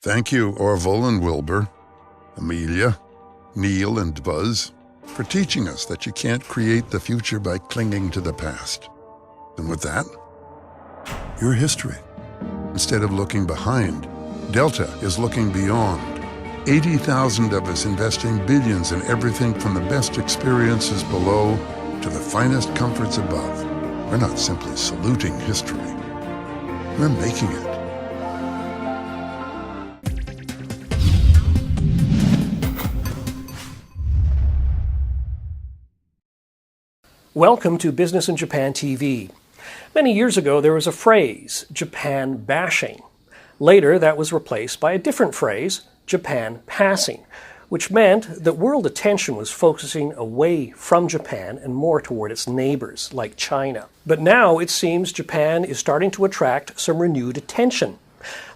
Thank you, Orville and Wilbur, Amelia, Neil and Buzz, for teaching us that you can't create the future by clinging to the past. And with that, your history. Instead of looking behind, Delta is looking beyond. 80,000 of us investing billions in everything from the best experiences below to the finest comforts above. We're not simply saluting history. We're making it. Welcome to Business in Japan TV. Many years ago, there was a phrase, Japan bashing. Later, that was replaced by a different phrase, Japan passing, which meant that world attention was focusing away from Japan and more toward its neighbors, like China. But now it seems Japan is starting to attract some renewed attention.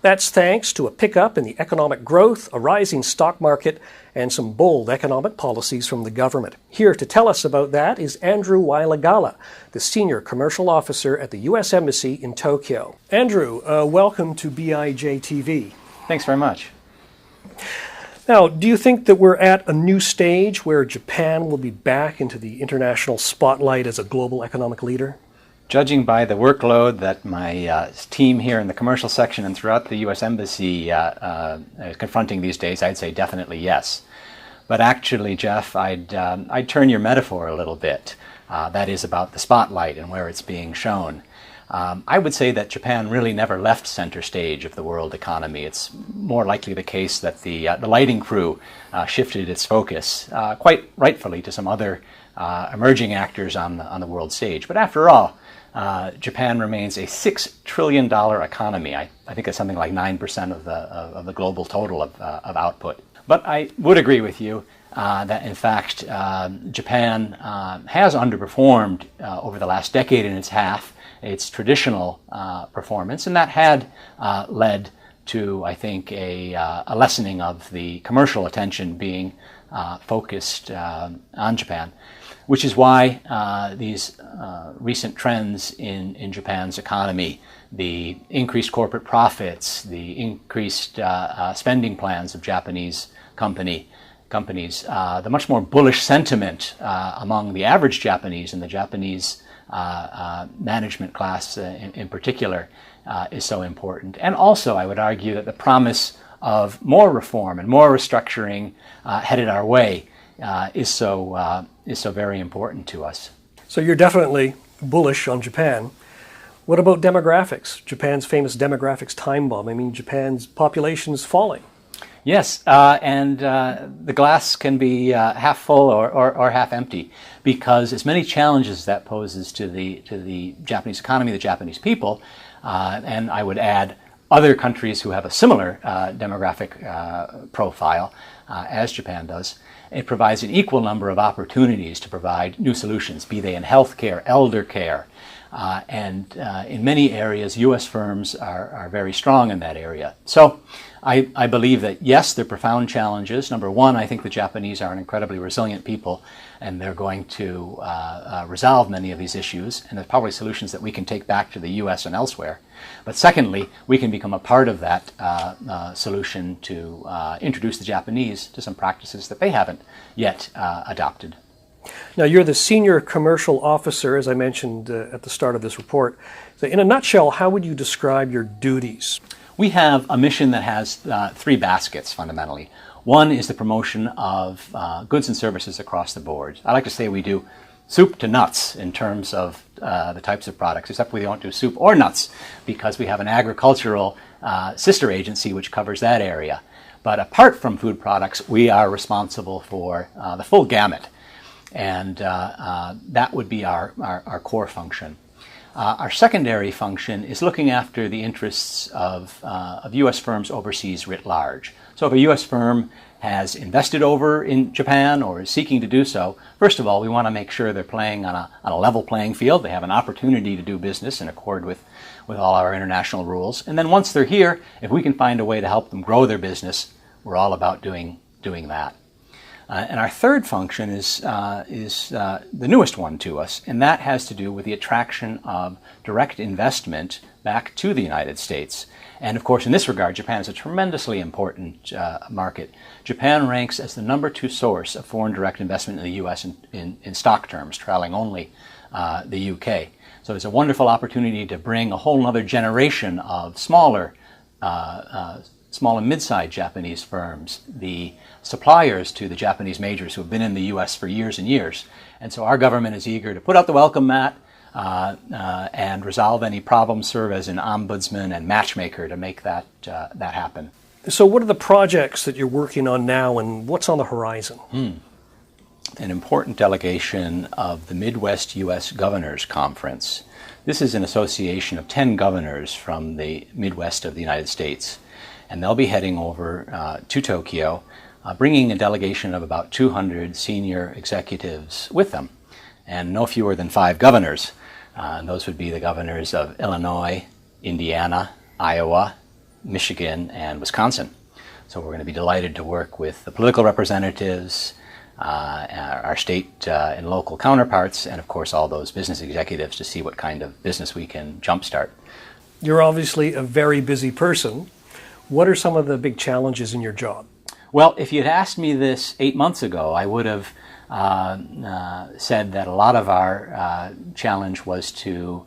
That's thanks to a pickup in the economic growth, a rising stock market, and some bold economic policies from the government. Here to tell us about that is Andrew Wailagala, the Senior Commercial Officer at the U.S. Embassy in Tokyo. Andrew, welcome to BIJ TV. Thanks very much. Now, do you think that we're at a new stage where Japan will be back into the international spotlight as a global economic leader? Judging by the workload that my team here in the commercial section and throughout the U.S. Embassy is confronting these days, I'd say definitely yes. But actually, Jeff, I'd turn your metaphor a little bit. That is about the spotlight and where it's being shown. I would say that Japan really never left center stage of the world economy. It's more likely the case that the lighting crew shifted its focus, quite rightfully, to some other emerging actors on the world stage. But after all, Japan remains a $6 trillion economy. I think it's something like 9% of the global total of output. But I would agree with you that, in fact, Japan has underperformed over the last decade and its traditional performance, and that had led to, I think, a lessening of the commercial attention being focused on Japan, which is why these recent trends in Japan's economy, the increased corporate profits, the increased spending plans of Japanese companies, the much more bullish sentiment among the average Japanese and the Japanese management class in particular is so important. And also, I would argue that the promise of more reform and more restructuring headed our way is so very important to us. So you're definitely bullish on Japan. What about demographics? Japan's famous demographics time bomb. I mean, Japan's population is falling. Yes, and the glass can be half full or half empty, because as many challenges that poses to the Japanese economy, the Japanese people, and I would add other countries who have a similar demographic profile as Japan does, it provides an equal number of opportunities to provide new solutions, be they in healthcare, elder care, and in many areas, U.S. firms are very strong in that area. So I believe that, yes, there are profound challenges. Number one, I think the Japanese are an incredibly resilient people, and they're going to resolve many of these issues, and there's probably solutions that we can take back to the U.S. and elsewhere. But secondly, we can become a part of that solution to introduce the Japanese to some practices that they haven't yet adopted. Now, you're the Senior Commercial Officer, as I mentioned at the start of this report. So in a nutshell, how would you describe your duties? We have a mission that has three baskets, fundamentally. One is the promotion of goods and services across the board. I like to say we do soup to nuts in terms of the types of products, except we don't do soup or nuts because we have an agricultural sister agency which covers that area. But apart from food products, we are responsible for the full gamut, and that would be our core function. Our secondary function is looking after the interests of U.S. firms overseas writ large. So if a U.S. firm has invested over in Japan or is seeking to do so, first of all, we want to make sure they're playing on a level playing field. They have an opportunity to do business in accord with all our international rules. And then once they're here, if we can find a way to help them grow their business, we're all about doing that. And our third function is the newest one to us, and that has to do with the attraction of direct investment back to the United States. And of course, in this regard, Japan is a tremendously important market. Japan ranks as the #2 source of foreign direct investment in the U.S. in stock terms, trailing only the U.K. So it's a wonderful opportunity to bring a whole other generation of small and mid-sized Japanese firms, the suppliers to the Japanese majors who have been in the U.S. for years and years. And so our government is eager to put out the welcome mat and resolve any problems, serve as an ombudsman and matchmaker to make that happen. So what are the projects that you're working on now, and what's on the horizon? An important delegation of the Midwest U.S. Governors Conference. This is an association of 10 governors from the Midwest of the United States, and they'll be heading over to Tokyo, bringing a delegation of about 200 senior executives with them, and no fewer than 5 governors. And those would be the governors of Illinois, Indiana, Iowa, Michigan, and Wisconsin. So we're going to be delighted to work with the political representatives, our state and local counterparts, and of course all those business executives to see what kind of business we can jumpstart. You're obviously a very busy person. What are some of the big challenges in your job? Well, if you'd asked me this 8 months ago, I would have said that a lot of our challenge was to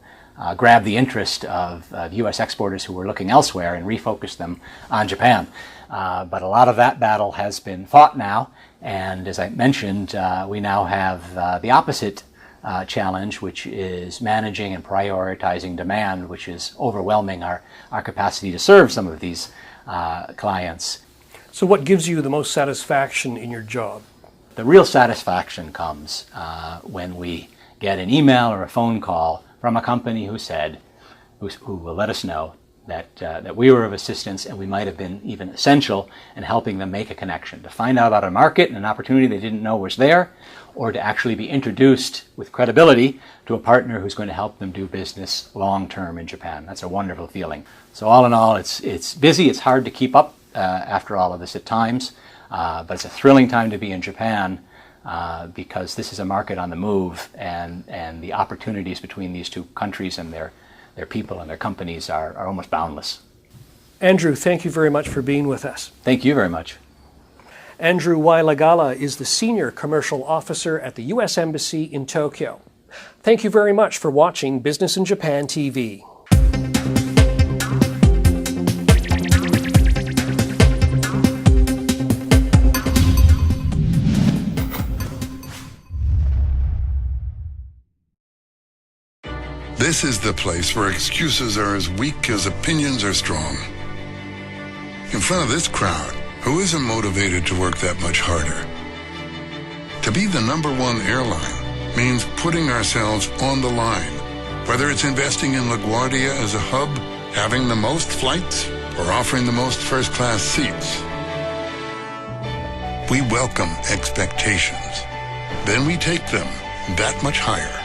grab the interest of U.S. exporters who were looking elsewhere and refocus them on Japan. But a lot of that battle has been fought now, and as I mentioned, we now have the opposite challenge, which is managing and prioritizing demand, which is overwhelming our capacity to serve some of these clients. So what gives you the most satisfaction in your job? The real satisfaction comes when we get an email or a phone call from a company who will let us know that we were of assistance and we might have been even essential in helping them make a connection, to find out about a market and an opportunity they didn't know was there, or to actually be introduced with credibility to a partner who's going to help them do business long-term in Japan. That's a wonderful feeling. So all in all, it's busy, it's hard to keep up after all of this at times, but it's a thrilling time to be in Japan because this is a market on the move, and the opportunities between these two countries and their people and their companies are almost boundless. Andrew, thank you very much for being with us. Thank you very much. Andrew Wailagala is the Senior Commercial Officer at the U.S. Embassy in Tokyo. Thank you very much for watching Business in Japan TV. This is the place where excuses are as weak as opinions are strong. In front of this crowd, who isn't motivated to work that much harder? To be the #1 airline means putting ourselves on the line, whether it's investing in LaGuardia as a hub, having the most flights, or offering the most first-class seats. We welcome expectations. Then we take them that much higher.